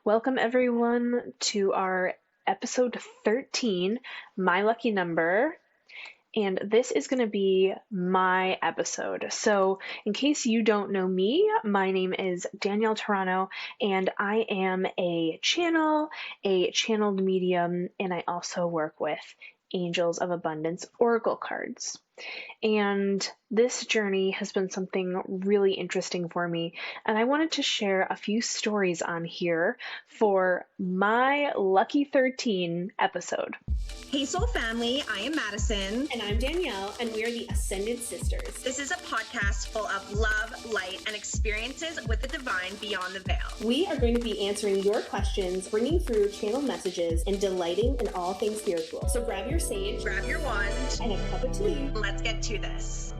Welcome, everyone, to our episode 13, My Lucky Number. And this is going to be my episode. So, in case you don't know me, my name is Danielle Toronto, and I am a channeled medium, and I also work with Angels of Abundance Oracle cards. And this journey has been something really interesting for me. And I wanted to share a few stories on here for my Lucky 13 episode. Hey Soul Family, I am Madison. And I'm Danielle, and we are the Ascended Sisters. This is a podcast full of love, light, and experiences with the divine beyond the veil. We are going to be answering your questions, bringing through channel messages, and delighting in all things spiritual. So grab your sage, Grab your wand, and a cup of tea. let's get to this.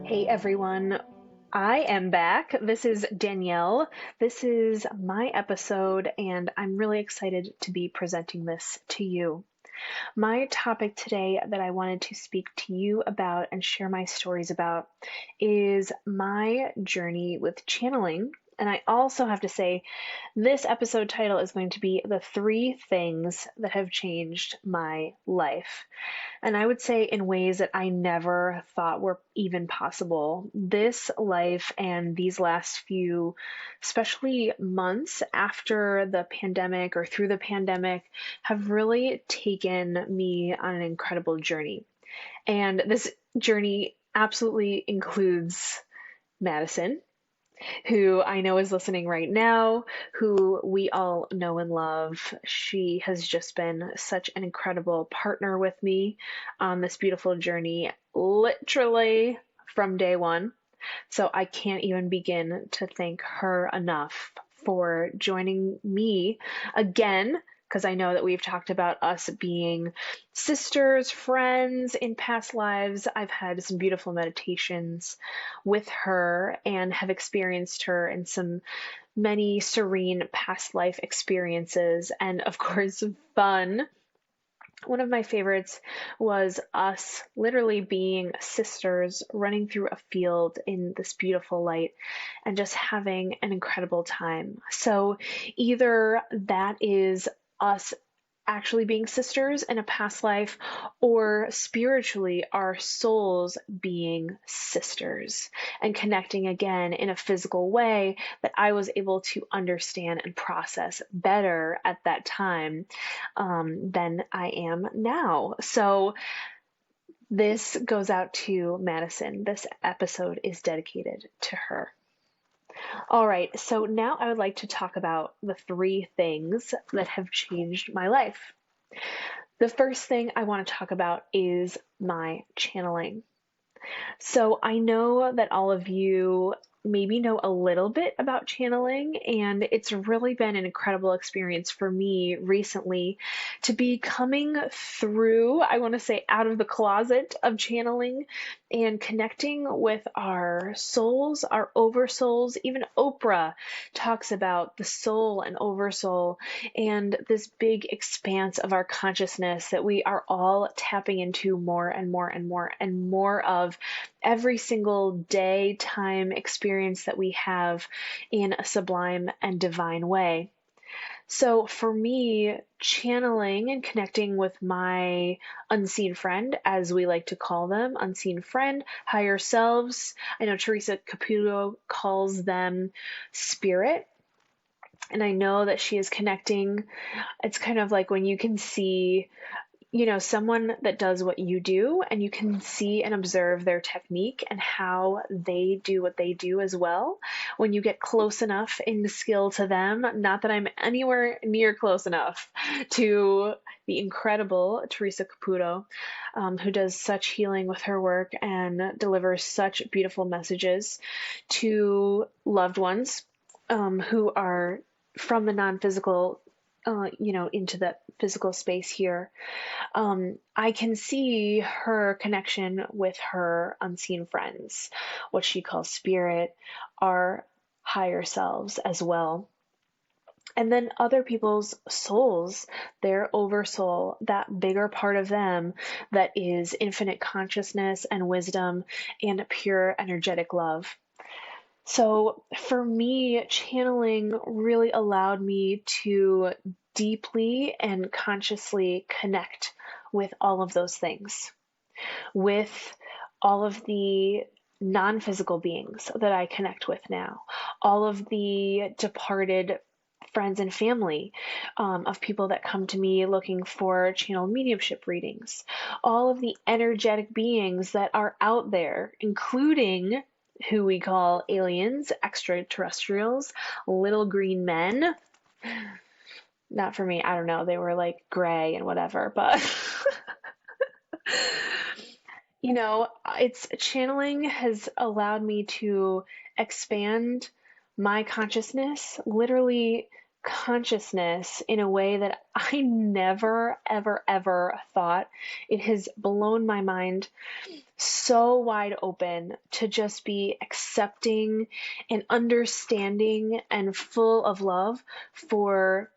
Hey everyone, I am back. This is Danielle. This is my episode, and I'm really excited to be presenting this to you. My topic today that I wanted to speak to you about and share my stories about is my journey with channeling. And I also have to say, this episode title is going to be The 3 Things That Have Changed My Life. And I would say in ways that I never thought were even possible. This life and these last few, especially months after the pandemic or through the pandemic, have really taken me on an incredible journey. And this journey absolutely includes Madison, who I know is listening right now, who we all know and love. She has just been such an incredible partner with me on this beautiful journey, literally from day one. So I can't even begin to thank her enough for joining me again, because I know that we've talked about us being sisters, friends in past lives. I've had some beautiful meditations with her and have experienced her in some many serene past life experiences and, of course, fun. One of my favorites was us literally being sisters running through a field in this beautiful light and just having an incredible time. So either that is us actually being sisters in a past life, or spiritually our souls being sisters and connecting again in a physical way that I was able to understand and process better at that time than I am now. So this goes out to Madison. This episode is dedicated to her. All right, so now I would like to talk about the 3 things that have changed my life. The first thing I want to talk about is my channeling. So I know that all of you maybe know a little bit about channeling, and it's really been an incredible experience for me recently to be coming through, I want to say, out of the closet of channeling and connecting with our souls, our oversouls. Even Oprah talks about the soul and oversoul and this big expanse of our consciousness that we are all tapping into more and more and more and more of every single day, time, experience that we have in a sublime and divine way. So for me, channeling and connecting with my unseen friend, as we like to call them, unseen friend, higher selves. I know Teresa Caputo calls them spirit. And I know that she is connecting. It's kind of like when you can see someone that does what you do, and you can see and observe their technique and how they do what they do as well. When you get close enough in skill to them, not that I'm anywhere near close enough to the incredible Teresa Caputo, who does such healing with her work and delivers such beautiful messages to loved ones who are from the non-physical into the physical space here. I can see her connection with her unseen friends, what she calls spirit, our higher selves as well. And then other people's souls, their oversoul, that bigger part of them that is infinite consciousness and wisdom and pure energetic love. So for me, channeling really allowed me to deeply and consciously connect with all of those things, with all of the non physical beings that I connect with now, all of the departed friends and family of people that come to me looking for channeled mediumship readings, all of the energetic beings that are out there, including who we call aliens, extraterrestrials, little green men. Not for me, I don't know, they were like gray and whatever, but it's channeling has allowed me to expand my consciousness, literally consciousness, in a way that I never, ever, ever thought. It has blown my mind so wide open to just be accepting and understanding and full of love for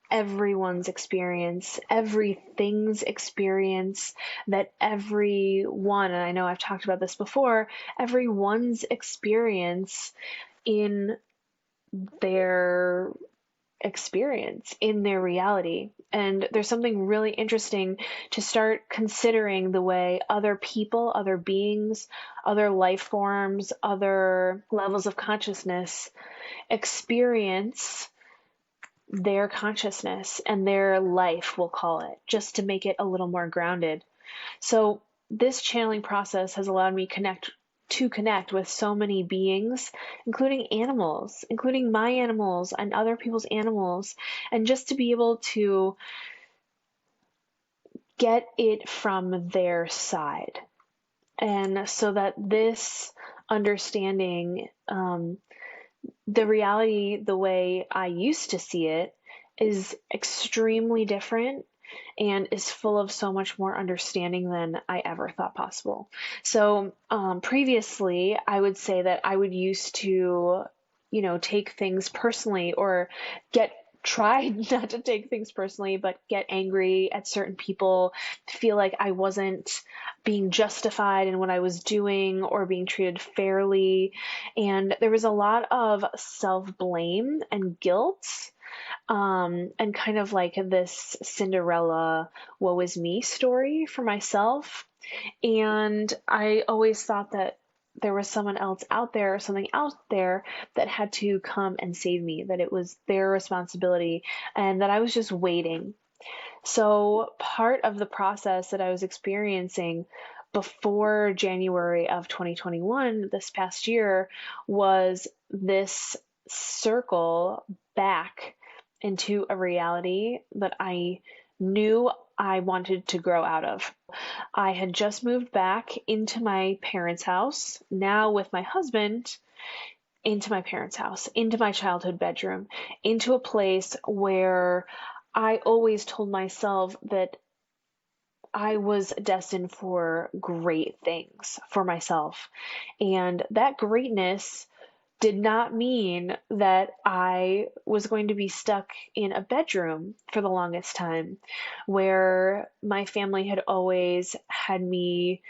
everyone's experience, everything's experience, that everyone, and I know I've talked about this before, everyone's experience in their experience, in their reality. And there's something really interesting to start considering the way other people, other beings, other life forms, other levels of consciousness experience their consciousness and their life, we'll call it, just to make it a little more grounded. So this channeling process has allowed me to connect with so many beings, including animals, including my animals and other people's animals, and just to be able to get it from their side. And so that this understanding, the reality, the way I used to see it, is extremely different and is full of so much more understanding than I ever thought possible. So previously, I would say that I would used to, take things personally, or try not to take things personally, but get angry at certain people, feel like I wasn't being justified in what I was doing or being treated fairly. And there was a lot of self-blame and guilt, and kind of like this Cinderella woe is me story for myself. And I always thought that there was someone else out there, or something out there that had to come and save me, that it was their responsibility, and that I was just waiting. So part of the process that I was experiencing before January of 2021, this past year, was this circle back into a reality that I knew I wanted to grow out of. I had just moved back into my parents' house, now with my husband, into my parents' house, into my childhood bedroom, into a place where I always told myself that I was destined for great things for myself. And that greatness did not mean that I was going to be stuck in a bedroom for the longest time, where my family had always had me,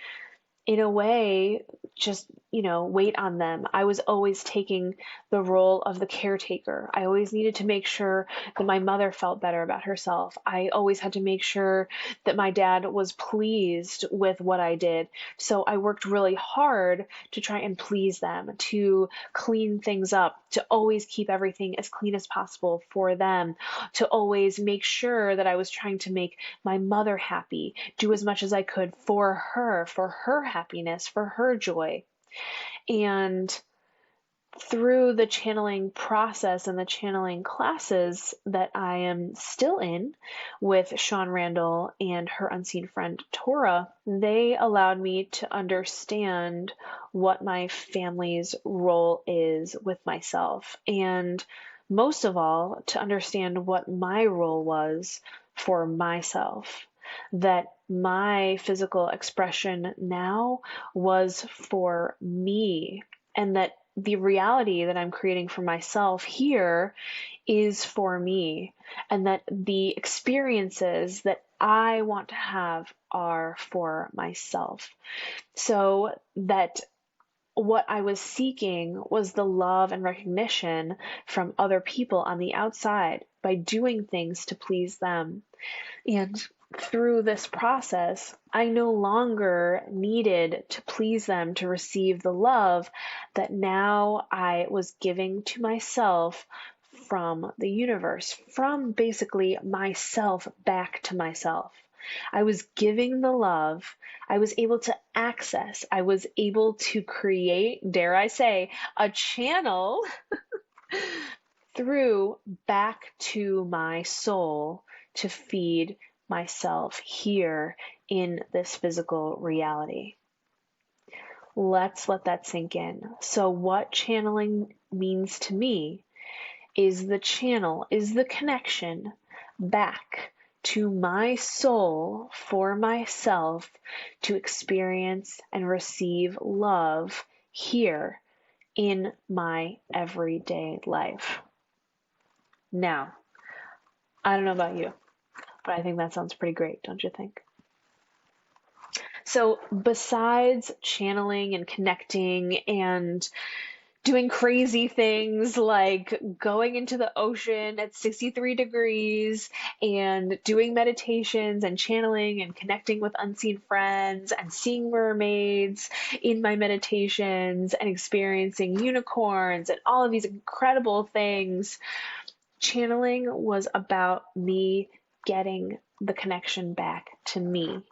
in a way, just, wait on them. I was always taking the role of the caretaker. I always needed to make sure that my mother felt better about herself. I always had to make sure that my dad was pleased with what I did. So I worked really hard to try and please them, to clean things up, to always keep everything as clean as possible for them, to always make sure that I was trying to make my mother happy, do as much as I could for her happiness, for her joy. And through the channeling process and the channeling classes that I am still in with Sean Randall and her unseen friend Tora, they allowed me to understand what my family's role is with myself. And most of all, to understand what my role was for myself. That my physical expression now was for me, and that the reality that I'm creating for myself here is for me, and that the experiences that I want to have are for myself. So that what I was seeking was the love and recognition from other people on the outside by doing things to please them. And through this process, I no longer needed to please them to receive the love that now I was giving to myself from the universe, from basically myself back to myself. I was giving the love. I was able to access. I was able to create, dare I say, a channel through back to my soul to feed myself here in this physical reality. Let's let that sink in. So what channeling means to me is the channel, is the connection back to my soul for myself to experience and receive love here in my everyday life. Now, I don't know about you, but I think that sounds pretty great, don't you think? So besides channeling and connecting and doing crazy things like going into the ocean at 63 degrees and doing meditations and channeling and connecting with unseen friends and seeing mermaids in my meditations and experiencing unicorns and all of these incredible things, channeling was about me getting the connection back to me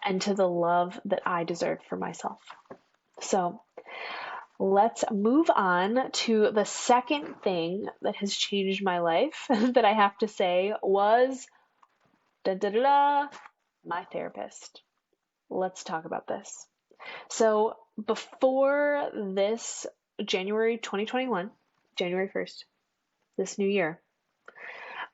and to the love that I deserve for myself. So let's move on to the second thing that has changed my life that I have to say was my therapist. Let's talk about this. So before this January 2021, January 1st, this new year,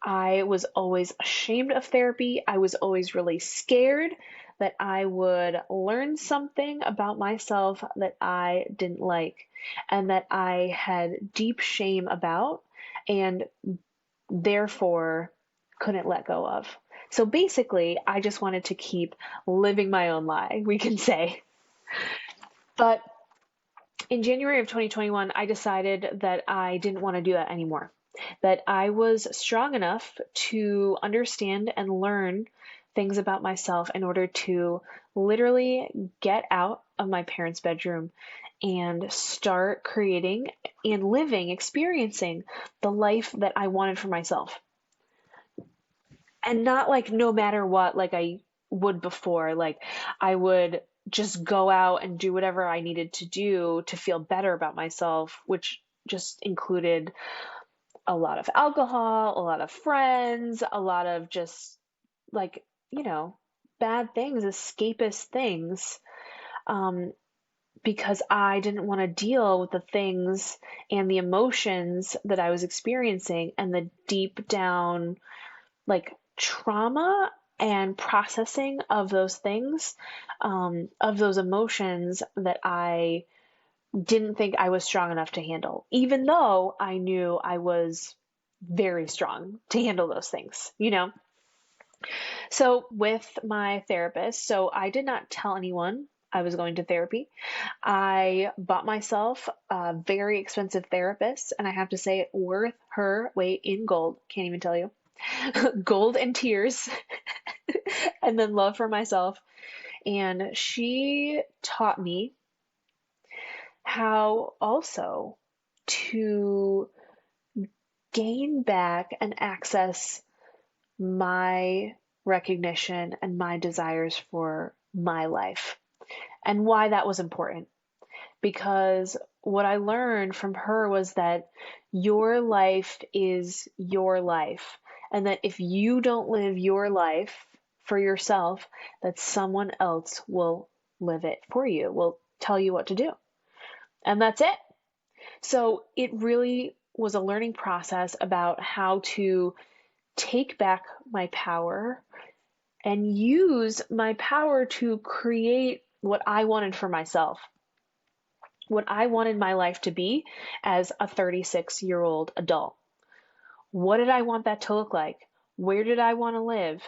I was always ashamed of therapy. I was always really scared that I would learn something about myself that I didn't like and that I had deep shame about and therefore couldn't let go of. So basically, I just wanted to keep living my own lie, we can say. But in January of 2021, I decided that I didn't want to do that anymore, that I was strong enough to understand and learn things about myself in order to literally get out of my parents' bedroom and start creating and living, experiencing the life that I wanted for myself. And not like no matter what, like I would before, like I would just go out and do whatever I needed to do to feel better about myself, which just included a lot of alcohol, a lot of friends, a lot of just like, bad things, escapist things, because I didn't want to deal with the things and the emotions that I was experiencing and the deep down, like, trauma and processing of those things, of those emotions that I didn't think I was strong enough to handle, even though I knew I was very strong to handle those things, So with my therapist, so I did not tell anyone I was going to therapy. I bought myself a very expensive therapist, and I have to say, worth her weight in gold. Can't even tell you. Gold and tears, and then love for myself. And she taught me how also to gain back and access my recognition and my desires for my life, and why that was important. Because what I learned from her was that your life is your life, and that if you don't live your life for yourself, that someone else will live it for you, will tell you what to do. And that's it. So it really was a learning process about how to take back my power and use my power to create what I wanted for myself, what I wanted my life to be as a 36-year-old adult. What did I want that to look like? Where did I want to live?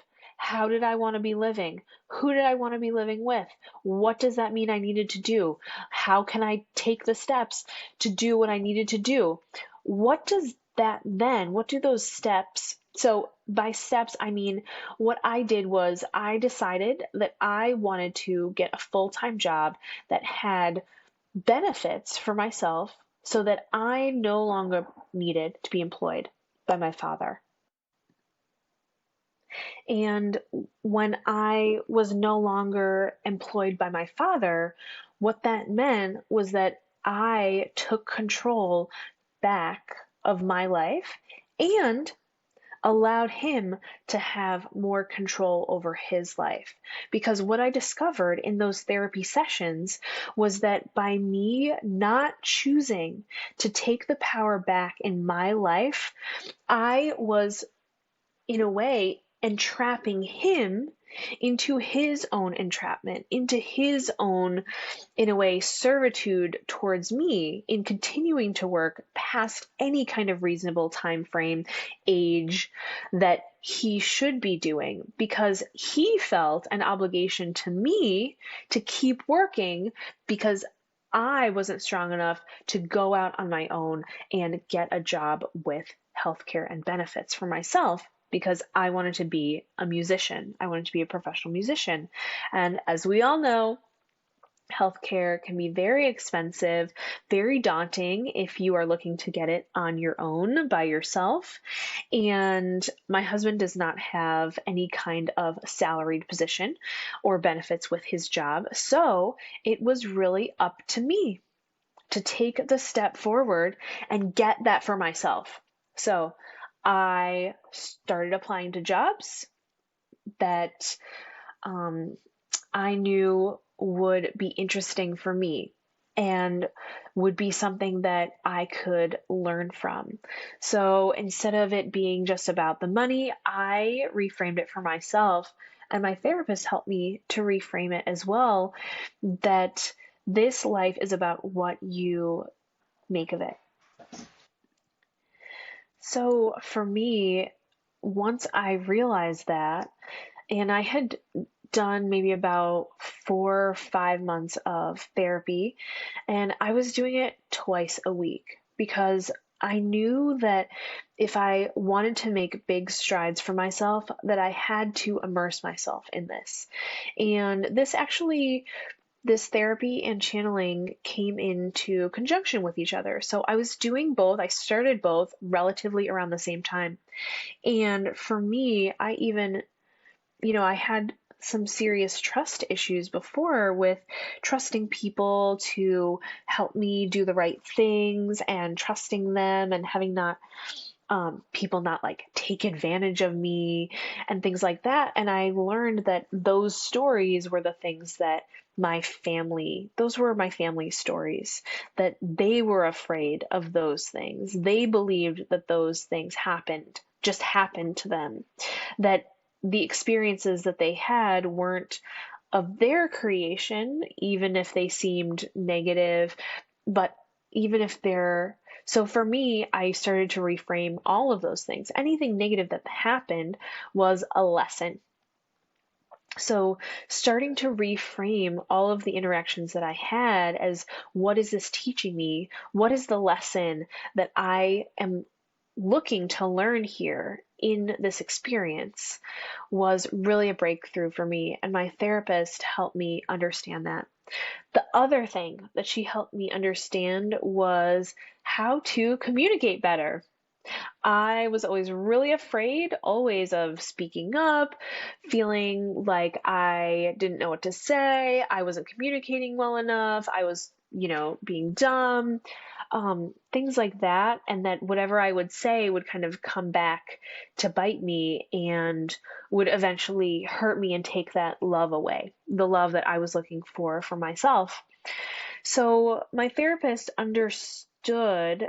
How did I want to be living? Who did I want to be living with? What does that mean I needed to do? How can I take the steps to do what I needed to do? What does that then, what do those steps, so by steps, I mean, what I did was I decided that I wanted to get a full-time job that had benefits for myself so that I no longer needed to be employed by my father. And when I was no longer employed by my father, what that meant was that I took control back of my life and allowed him to have more control over his life. Because what I discovered in those therapy sessions was that by me not choosing to take the power back in my life, I was, in a way, entrapping him into his own entrapment, into his own, in a way, servitude towards me in continuing to work past any kind of reasonable time frame, age that he should be doing, because he felt an obligation to me to keep working because I wasn't strong enough to go out on my own and get a job with healthcare and benefits for myself, because I wanted to be a musician. I wanted to be a professional musician. And as we all know, healthcare can be very expensive, very daunting if you are looking to get it on your own by yourself. And my husband does not have any kind of salaried position or benefits with his job. So it was really up to me to take the step forward and get that for myself. So I started applying to jobs that I knew would be interesting for me and would be something that I could learn from. So instead of it being just about the money, I reframed it for myself. And my therapist helped me to reframe it as well, that this life is about what you make of it. So for me, once I realized that, and I had done maybe about 4 or 5 months of therapy, and I was doing it twice a week because I knew that if I wanted to make big strides for myself, that I had to immerse myself in this. And this therapy and channeling came into conjunction with each other. So I was doing both. I started both relatively around the same time. And for me, I even, I had some serious trust issues before with trusting people to help me do the right things and trusting them and having not people not like take advantage of me and things like that. And I learned that those stories were the things that those were my family stories, that they were afraid of those things. They believed that those things just happened to them, that the experiences that they had weren't of their creation, even if they seemed negative, but even if so for me, I started to reframe all of those things. Anything negative that happened was a lesson. So starting to reframe all of the interactions that I had as, what is this teaching me? What is the lesson that I am looking to learn here in this experience, was really a breakthrough for me. And my therapist helped me understand that. The other thing that she helped me understand was how to communicate better. I was always really afraid, always, of speaking up, feeling like I didn't know what to say, I wasn't communicating well enough, I was, being dumb, things like that, and that whatever I would say would kind of come back to bite me and would eventually hurt me and take that love away, the love that I was looking for myself. So my therapist understood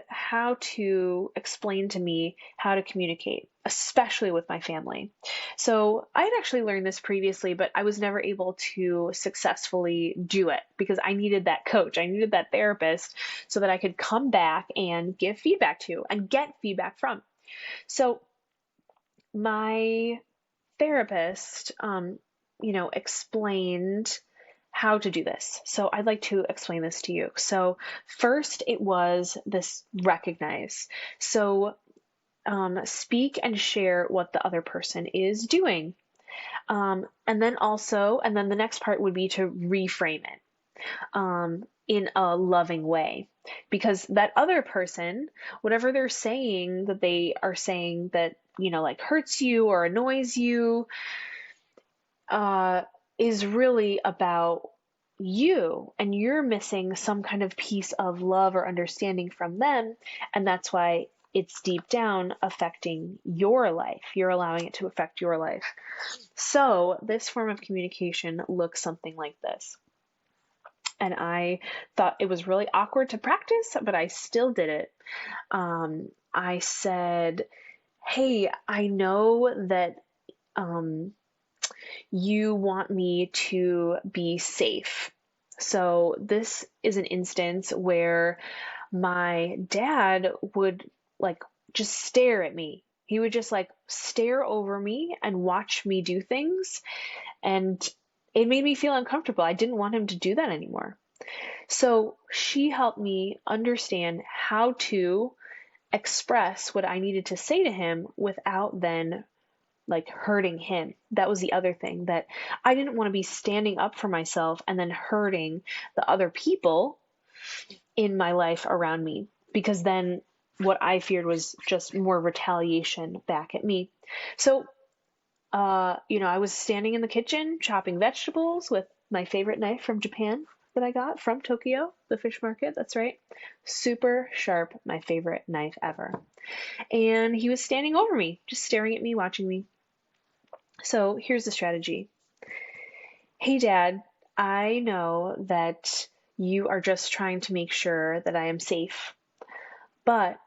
how to explain to me how to communicate, especially with my family. So I had actually learned this previously, but I was never able to successfully do it because I needed that coach. I needed that therapist so that I could come back and give feedback to and get feedback from. So my therapist, explained how to do this. So I'd like to explain this to you. So first it was this recognize. So speak and share what the other person is doing. And then the next part would be to reframe it in a loving way. Because that other person, whatever they're saying that they are saying that, like hurts you or annoys you, is really about you, and you're missing some kind of piece of love or understanding from them. And that's why it's deep down affecting your life. You're allowing it to affect your life. So this form of communication looks something like this. And I thought it was really awkward to practice, but I still did it. I said, hey, I know that you want me to be safe. So this is an instance where my dad would just stare at me. He would just stare over me and watch me do things. And it made me feel uncomfortable. I didn't want him to do that anymore. So she helped me understand how to express what I needed to say to him without then hurting him. That was the other thing, that I didn't want to be standing up for myself and then hurting the other people in my life around me, because then what I feared was just more retaliation back at me. So, I was standing in the kitchen chopping vegetables with my favorite knife from Japan that I got from Tokyo, the fish market. That's right. Super sharp, my favorite knife ever. And he was standing over me, just staring at me, watching me. So here's the strategy. Hey, Dad, I know that you are just trying to make sure that I am safe, but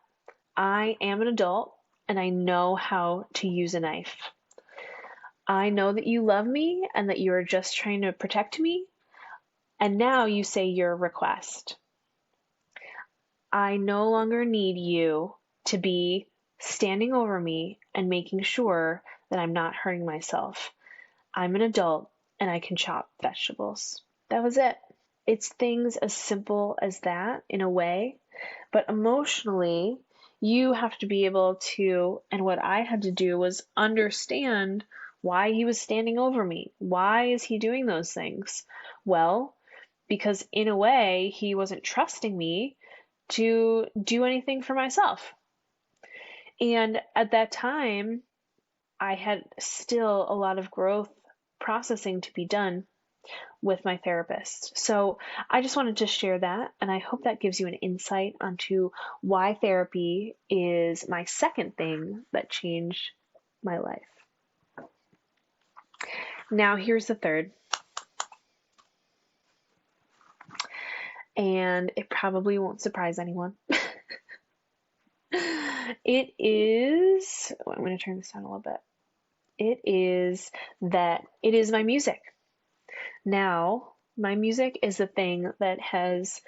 I am an adult and I know how to use a knife. I know that you love me and that you are just trying to protect me, and now you say your request. I no longer need you to be standing over me and making sure that I'm not hurting myself. I'm an adult and I can chop vegetables. That was it. It's things as simple as that in a way, but emotionally, you have to be able to, and what I had to do was understand why he was standing over me. Why is he doing those things? Well, because in a way, he wasn't trusting me to do anything for myself. And at that time, I had still a lot of growth processing to be done with my therapist. So I just wanted to share that, and I hope that gives you an insight onto why therapy is my second thing that changed my life. Now here's the third. And it probably won't surprise anyone. It is, I'm going to turn this down a little bit. It is my music. Now, my music is the thing that has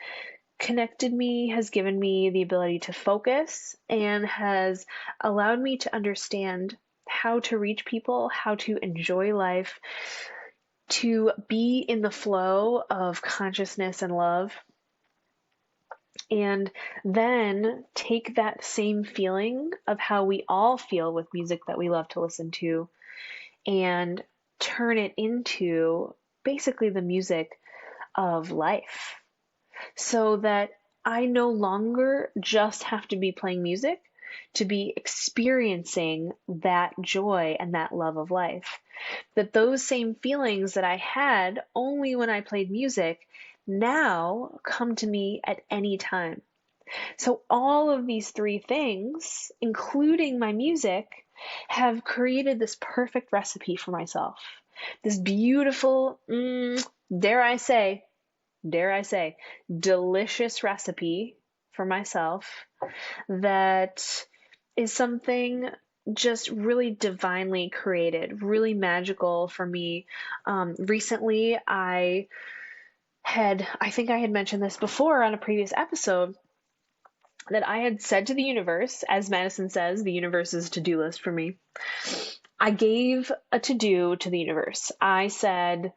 connected me, has given me the ability to focus, and has allowed me to understand how to reach people, how to enjoy life, to be in the flow of consciousness and love, and then take that same feeling of how we all feel with music that we love to listen to and turn it into basically the music of life, so that I no longer just have to be playing music to be experiencing that joy and that love of life. That those same feelings that I had only when I played music now come to me at any time. So all of these three things, including my music, have created this perfect recipe for myself. This beautiful, dare I say, delicious recipe for myself that is something just really divinely created, really magical for me. Recently, I think I had mentioned this before on a previous episode, that I had said to the universe, as Madison says, the universe's to-do list for me, I gave a to-do to the universe. I said,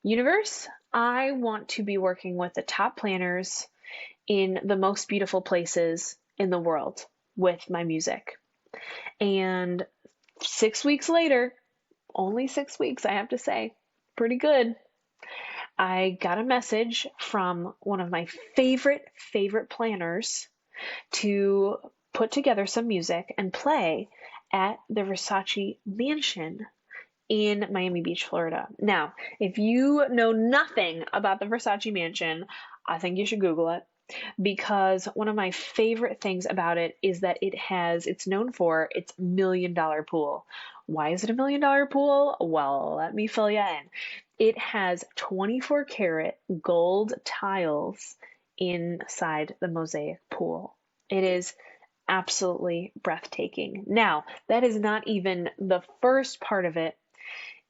universe, I want to be working with the top planners in the most beautiful places in the world with my music. And 6 weeks later, only 6 weeks, I have to say, pretty good. I got a message from one of my favorite planners to put together some music and play at the Versace Mansion in Miami Beach, Florida. Now, if you know nothing about the Versace Mansion, I think you should Google it, because one of my favorite things about it is that it's known for its $1 million pool. Why is it $1 million pool? Well, let me fill you in. It has 24 karat gold tiles inside the mosaic pool. It is absolutely breathtaking. Now, that is not even the first part of it.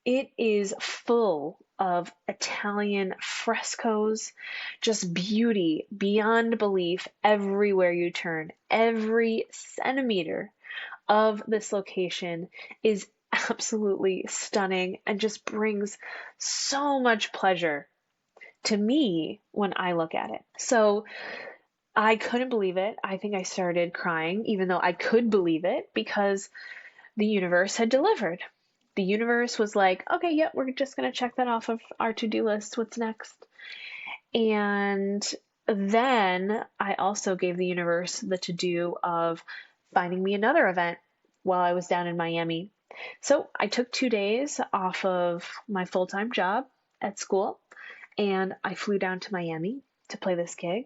It is full of Italian frescoes, just beauty beyond belief everywhere you turn. Every centimeter of this location is absolutely stunning and just brings so much pleasure to me when I look at it. So I couldn't believe it. I think I started crying, even though I could believe it, because the universe had delivered. The universe was like, okay, yep, we're just going to check that off of our to-do list. What's next? And then I also gave the universe the to-do of finding me another event while I was down in Miami. So I took 2 days off of my full-time job at school, and I flew down to Miami to play this gig.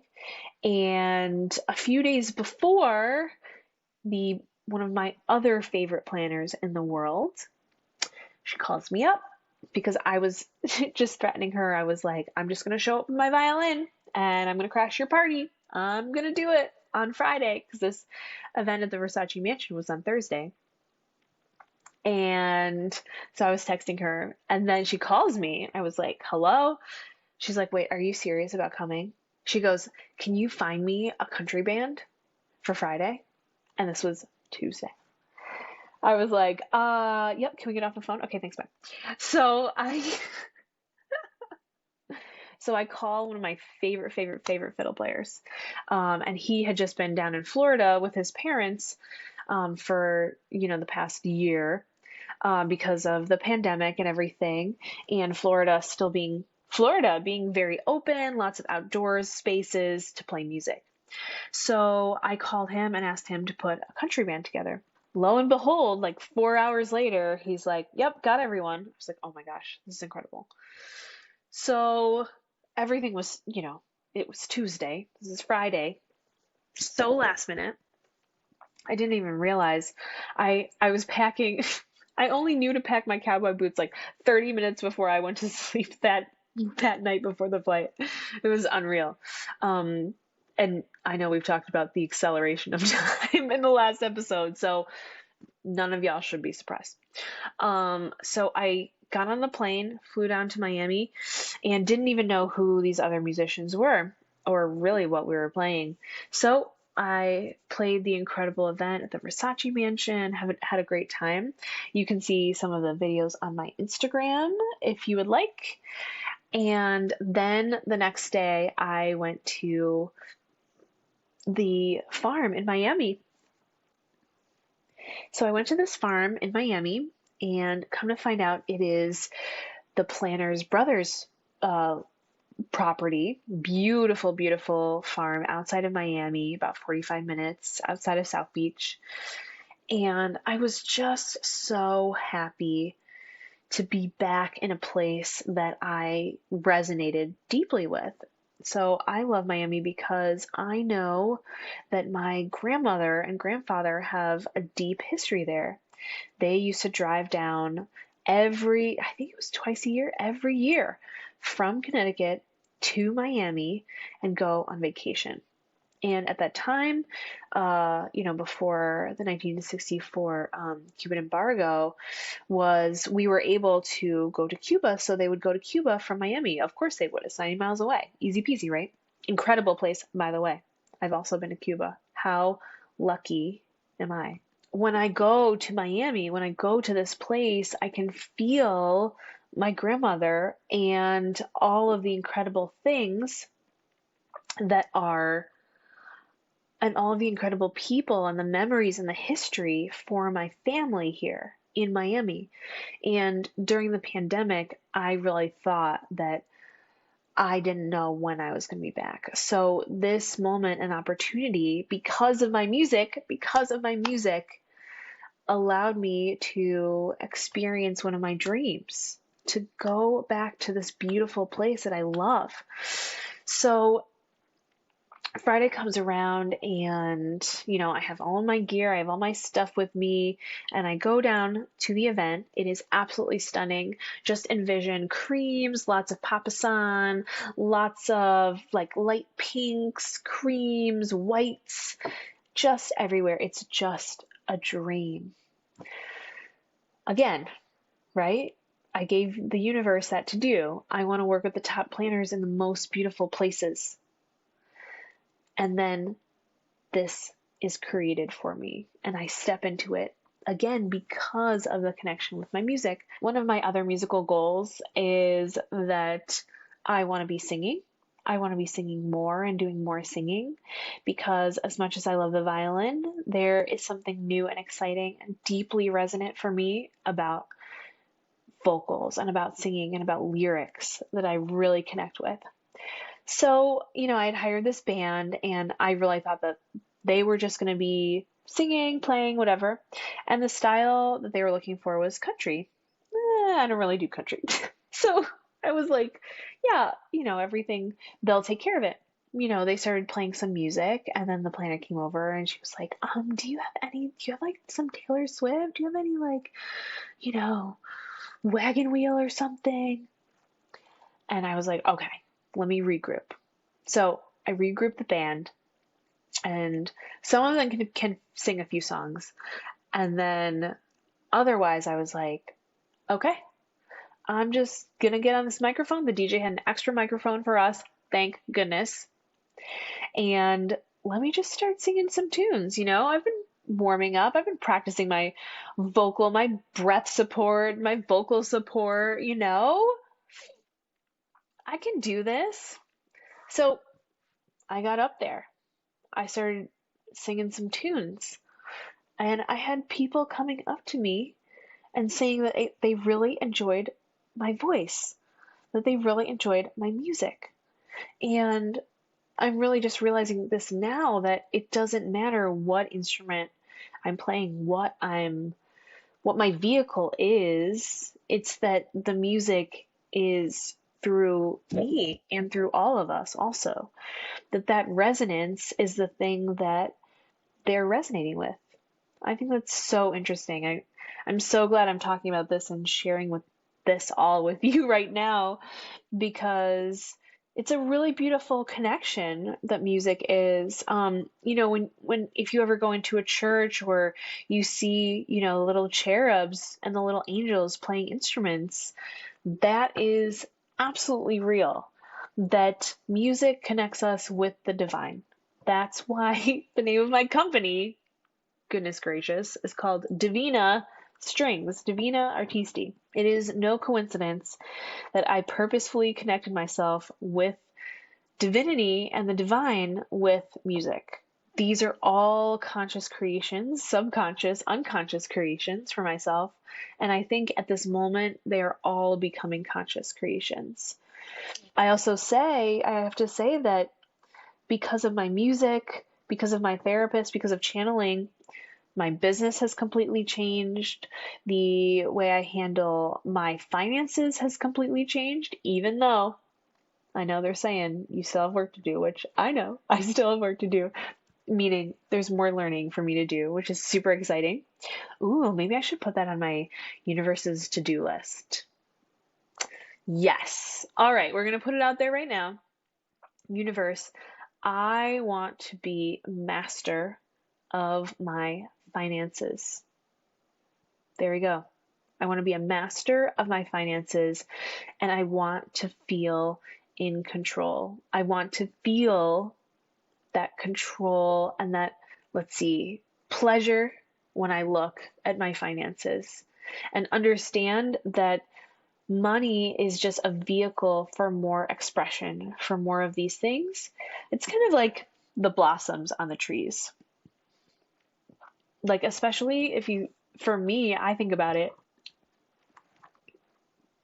And a few days before, one of my other favorite planners in the world, she calls me up because I was just threatening her. I was like, I'm just going to show up with my violin and I'm going to crash your party. I'm going to do it on Friday, because this event at the Versace Mansion was on Thursday. And so I was texting her, and then she calls me. I was like, hello? She's like, wait, are you serious about coming? She goes, can you find me a country band for Friday? And this was Tuesday. I was like, yep, can we get off the phone? Okay, thanks, bye. So I call one of my favorite fiddle players. And he had just been down in Florida with his parents for, the past year because of the pandemic and everything. And Florida being very open, lots of outdoors spaces to play music. So I called him and asked him to put a country band together. Lo and behold, like 4 hours later, he's like, yep, got everyone. I was like, oh my gosh, this is incredible. So everything was, it was Tuesday. This is Friday. So last minute. I didn't even realize I was packing. I only knew to pack my cowboy boots like 30 minutes before I went to sleep that night before the flight. It was unreal. And I know we've talked about the acceleration of time in the last episode, so none of y'all should be surprised. So I got on the plane, flew down to Miami, and didn't even know who these other musicians were, or really what we were playing. So I played the incredible event at the Versace Mansion, had a great time. You can see some of the videos on my Instagram if you would like. And then the next day I went to the farm in Miami. So I went to this farm in Miami, and come to find out, it is the planner's brother's property. Beautiful, beautiful farm outside of Miami, about 45 minutes outside of South Beach. And I was just so happy to be back in a place that I resonated deeply with. So I love Miami because I know that my grandmother and grandfather have a deep history there. They used to drive down I think it was twice a year, every year, from Connecticut to Miami and go on vacation. And at that time, before the 1964 Cuban embargo, we were able to go to Cuba. So they would go to Cuba from Miami. Of course they would. It's 90 miles away. Easy peasy, right? Incredible place, by the way. I've also been to Cuba. How lucky am I? when I go to Miami, when I go to this place, I can feel my grandmother and all of the incredible things that are, and all of the incredible people and the memories and the history for my family here in Miami. And during the pandemic, I really thought that I didn't know when I was going to be back. So this moment and opportunity, because of my music, allowed me to experience one of my dreams, to go back to this beautiful place that I love. So Friday comes around and, I have all my gear, I have all my stuff with me, and I go down to the event. It is absolutely stunning. Just envision creams, lots of papasan, lots of like light pinks, creams, whites, just everywhere. It's just a dream. Again, right? I gave the universe that to do. I want to work with the top planners in the most beautiful places. And then this is created for me, and I step into it again because of the connection with my music. One of my other musical goals is that I want to be singing. I want to be singing more and doing more singing, because as much as I love the violin, there is something new and exciting and deeply resonant for me about vocals and about singing and about lyrics that I really connect with. So, I had hired this band, and I really thought that they were just going to be singing, playing, whatever. And the style that they were looking for was country. I don't really do country. So I was like, yeah, everything, they'll take care of it. They started playing some music, and then the planner came over and she was like, do you have like some Taylor Swift? Do you have any like, wagon wheel or something? And I was like, okay, let me regroup. So I regrouped the band, and some of them can sing a few songs. And then otherwise I was like, okay, I'm just going to get on this microphone. The DJ had an extra microphone for us, thank goodness. And let me just start singing some tunes. I've been warming up. I've been practicing my vocal, my breath support, my vocal support, I can do this. So I got up there. I started singing some tunes, and I had people coming up to me and saying that they really enjoyed my voice, that they really enjoyed my music. And I'm really just realizing this now, that it doesn't matter what instrument I'm playing, what my vehicle is. It's that the music is through me and through all of us also. That resonance is the thing that they're resonating with. I think that's so interesting. I'm so glad I'm talking about this and sharing this all with you right now, because it's a really beautiful connection that music is. If you ever go into a church where you see, little cherubs and the little angels playing instruments, that is absolutely real. That music connects us with the divine. That's why the name of my company, goodness gracious, is called Divina Strings, Divina Artisti. It is no coincidence that I purposefully connected myself with divinity and the divine with music. These are all conscious creations, subconscious, unconscious creations for myself. And I think at this moment, they are all becoming conscious creations. I have to say that because of my music, because of my therapist, because of channeling, my business has completely changed. The way I handle my finances has completely changed, even though I know they're saying you still have work to do, which I know I still have work to do, meaning there's more learning for me to do, which is super exciting. Ooh, maybe I should put that on my universe's to-do list. Yes. All right, we're going to put it out there right now. Universe, I want to be master of my finances. There we go. I want to be a master of my finances, and I want to feel in control. I want to feel that control and that, pleasure when I look at my finances and understand that money is just a vehicle for more expression, for more of these things. It's kind of like the blossoms on the trees. Like, especially for me, I think about it.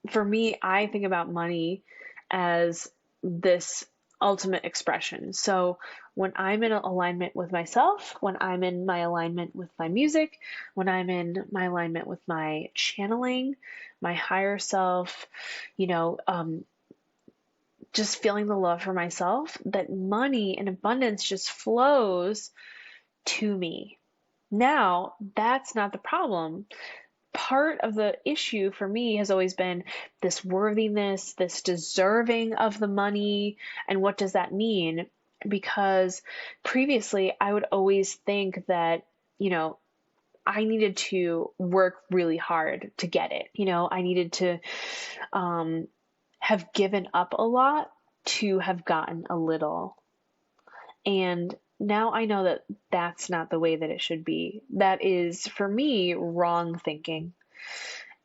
For me, I think about money as this ultimate expression. So when I'm in alignment with myself, when I'm in my alignment with my music, when I'm in my alignment with my channeling, my higher self, just feeling the love for myself, that money and abundance just flows to me. Now, that's not the problem. Part of the issue for me has always been this worthiness, this deserving of the money. And what does that mean? Because previously I would always think that, I needed to work really hard to get it. I needed to have given up a lot to have gotten a little. And now I know that that's not the way that it should be. That is, for me, wrong thinking.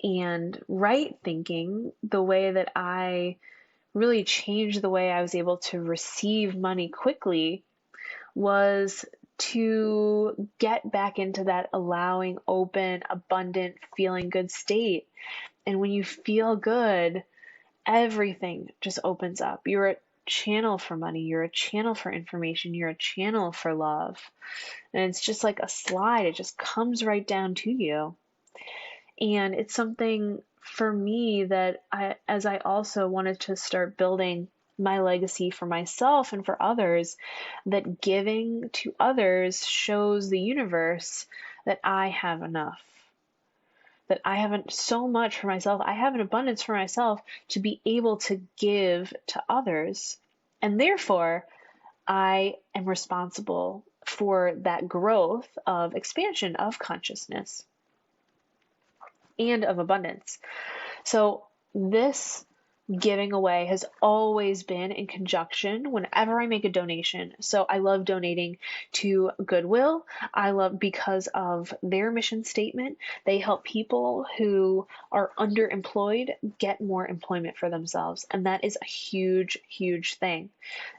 And right thinking, the way that I really changed the way I was able to receive money quickly, was to get back into that allowing, open, abundant, feeling good state. And when you feel good, everything just opens up. You're a channel for money, you're a channel for information, you're a channel for love. And it's just like a slide, it just comes right down to you. And it's something for me that as I also wanted to start building my legacy for myself and for others, that giving to others shows the universe that I have enough. That I haven't so much for myself, I have an abundance for myself to be able to give to others. And therefore, I am responsible for that growth of expansion of consciousness and of abundance. So this giving away has always been in conjunction whenever I make a donation. So I love donating to Goodwill. I love because of their mission statement. They help people who are underemployed get more employment for themselves. And that is a huge, huge thing.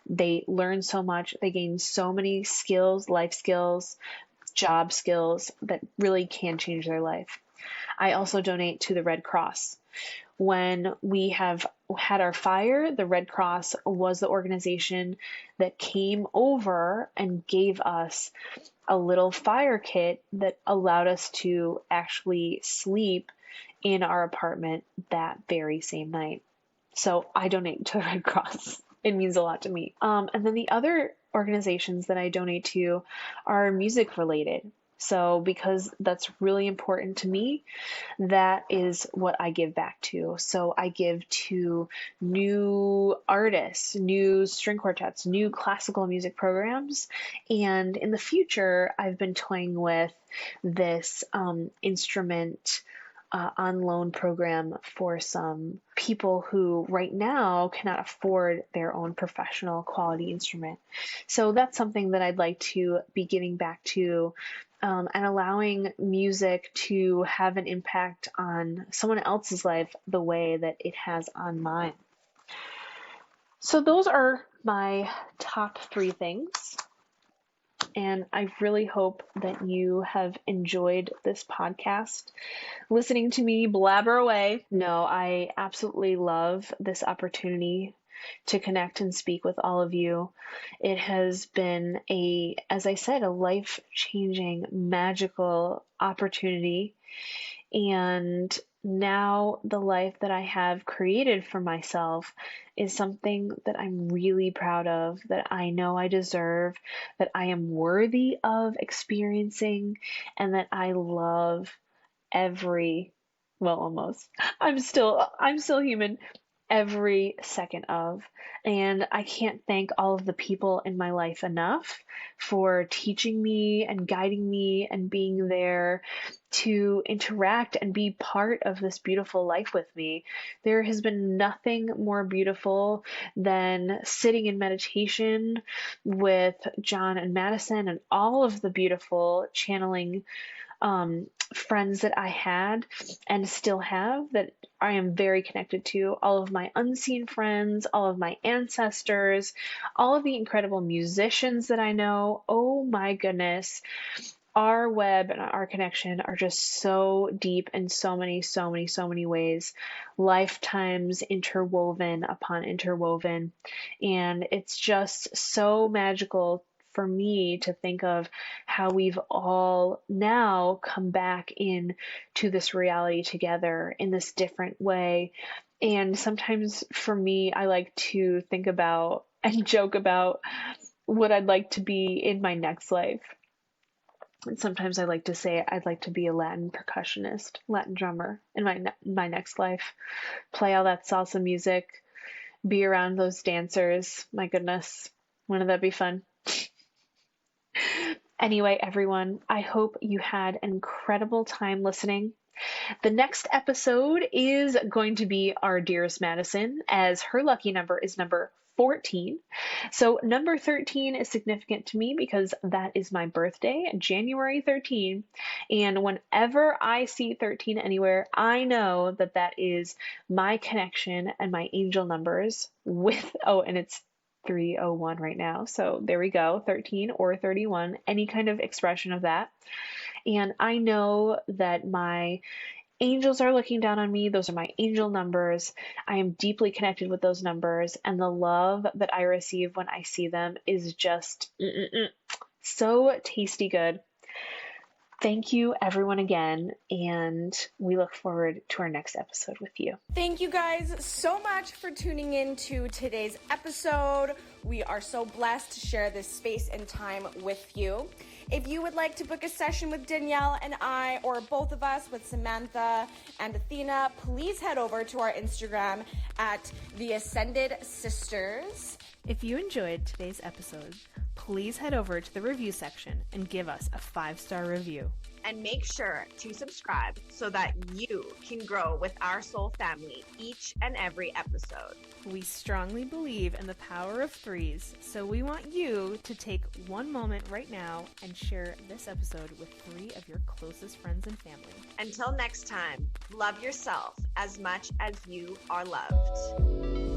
They learn so much. They gain so many skills, life skills, job skills that really can change their life. I also donate to the Red Cross. When we have had our fire, the Red Cross was the organization that came over and gave us a little fire kit that allowed us to actually sleep in our apartment that very same night. So I donate to the Red Cross. It means a lot to me. And then the other organizations that I donate to are music related. So because that's really important to me, that is what I give back to. So I give to new artists, new string quartets, new classical music programs. And in the future, I've been toying with this instrument on loan program for some people who right now cannot afford their own professional quality instrument. So that's something that I'd like to be giving back to, and allowing music to have an impact on someone else's life the way that it has on mine. So those are my top 3 things. And I really hope that you have enjoyed this podcast, listening to me blabber away. No, I absolutely love this opportunity to connect and speak with all of you. It has been as I said, a life-changing, magical opportunity. And now the life that I have created for myself is something that I'm really proud of, that I know I deserve, that I am worthy of experiencing, and that I love almost. I'm still human, every second of. And I can't thank all of the people in my life enough for teaching me and guiding me and being there to interact and be part of this beautiful life with me. There has been nothing more beautiful than sitting in meditation with John and Madison and all of the beautiful channeling friends that I had and still have that I am very connected to, all of my unseen friends, all of my ancestors, all of the incredible musicians that I know. Oh my goodness. Our web and our connection are just so deep in so many ways, lifetimes interwoven upon interwoven. And it's just so magical for me to think of how we've all now come back in to this reality together in this different way. And sometimes for me, I like to think about and joke about what I'd like to be in my next life. And sometimes I like to say I'd like to be a Latin percussionist, Latin drummer in my next life. Play all that salsa music, be around those dancers. My goodness, wouldn't that be fun? Anyway, everyone, I hope you had an incredible time listening. The next episode is going to be our dearest Madison, as her lucky number is number 14. So number 13 is significant to me because that is my birthday, January 13. And whenever I see 13 anywhere, I know that that is my connection and my angel numbers with, and it's 301 right now. So there we go, 13 or 31, any kind of expression of that. And I know that my angels are looking down on me. Those are my angel numbers. I am deeply connected with those numbers, and the love that I receive when I see them is just so tasty good. Thank you, everyone, again, and we look forward to our next episode with you. Thank you guys so much for tuning in to today's episode. We are so blessed to share this space and time with you. If you would like to book a session with Danielle and I, or both of us with Samantha and Athena, please head over to our Instagram at The Ascended Sisters. If you enjoyed today's episode, please head over to the review section and give us a 5-star review. And make sure to subscribe so that you can grow with our soul family each and every episode. We strongly believe in the power of threes, so we want you to take one moment right now and share this episode with 3 of your closest friends and family. Until next time, love yourself as much as you are loved.